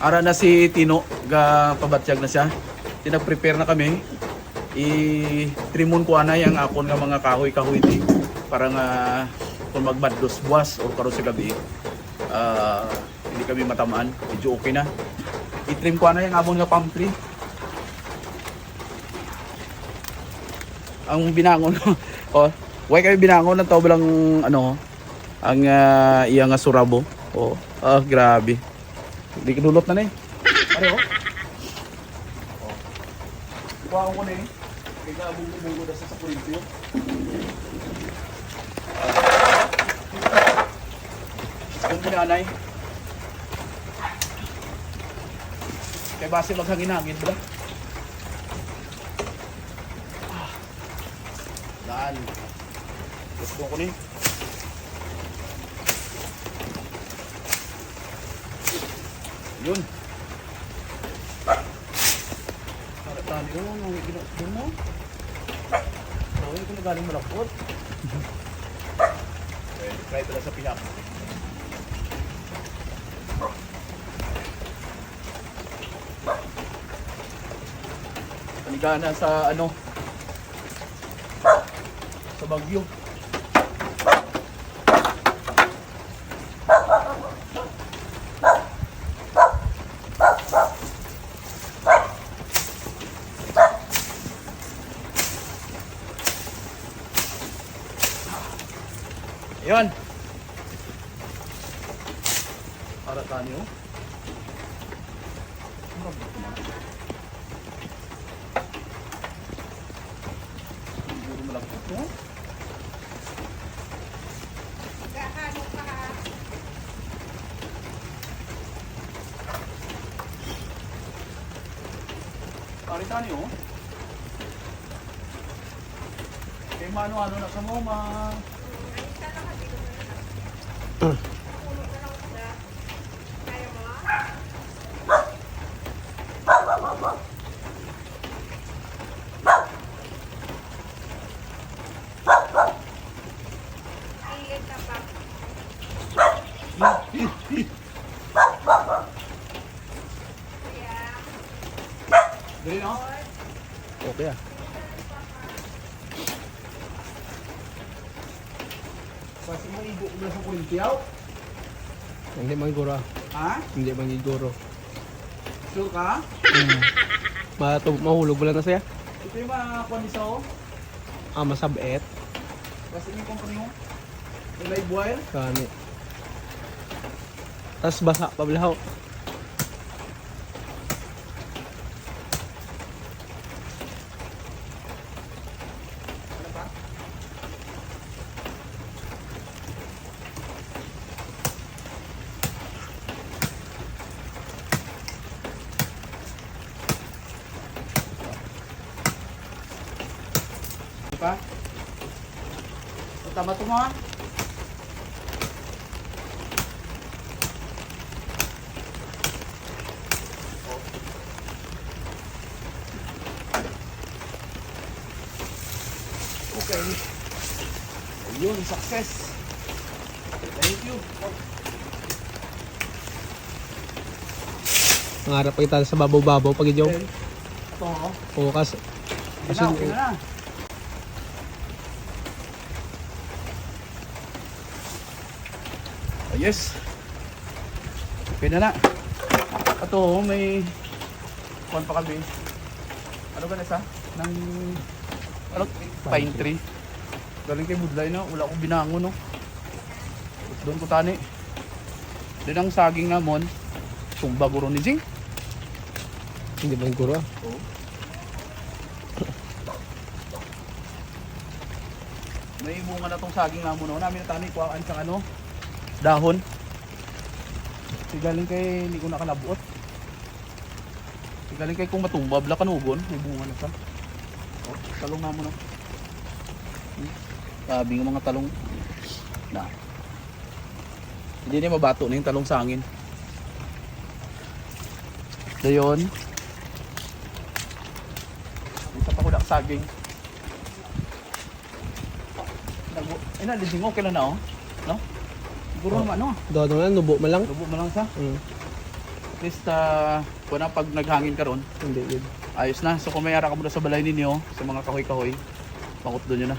Ara na si Tino, ga pabatsyag na siya. Tinag-prepare na kami. I-trimon ko anay ang akon nga mga kahoy-kahoy di para nga kung magmadlos buwas o karon sa gabi hindi kami matamaan. Medyo okay na. I-trim ko anay ang amon nga palm tree. Ang binangon oh, why kami binangon ng tao lang ano ang iya nga surabo. Oh, grabe. Hindi kinulot na eh. Pare oh. Oh. Kuha ko na eh. Kaya bunggo-bunggo na sa kurintyo. Ang pinanay. Kaya base maghangin-hangin ba? Daan. Gusto ko ni. Yun. Para tani ko nung ginagawa mo. Oh, hindi ko na galing malapot. Okay, try pala sa pinak. Panigana sa ano? Sa Bagyo. Ayan. Para tani oh. Siguro malapot oh. Para tani oh. Kaya mano-ano na sa mo Dali no? Okay ah. Kasi mo igo ko sa kurintyaw? Hindi mangguro. Ha? Hindi mangguro. Sure ka? Mahulog wala na siya. Ito yung mga kwanisa oh. Masabet. Kasi yung company mo. Yung live wire. Kani. Tapos basa pablahaw. Ano pa? Pa? Tama ito mo ha? Okay. Ayun, success. Thank you. Nangarap pa kita sa babaw-babaw pag idyo. Ito oh. Oo, kasi Okay na. Oh, yes. Okay na na. Ito, may kuwan pa kami. Ano ba na sa? Nang ano? Pine tree. Galing kay Budlay na. Wala akong binangon no. Doon ko tani. Doon ang saging namon. Sumba guro ni Jing. hindi mangguro. Oo. May bunga na tong saging namon no. Namin na tani kuhaan sa ano? Dahon. Galing kay hindi ko nakalabuot. Galing kay kung matumba bla kanugon, may bunga na sa. Oh, talong namon no. Sabi ng mga talong na. Hindi na mabato na yung talong sa hangin. Dayon. Isa pa ko na saging. Lising okay lang na oh. No? Siguro naman ano. Doon na nubo man lang. Lubo mo lang sa. least, kung pag naghangin ka ron, Hindi yun. ayos na. So kung may ara ka muna sa balay ninyo, sa mga kahoy-kahoy, pangutdo nyo na.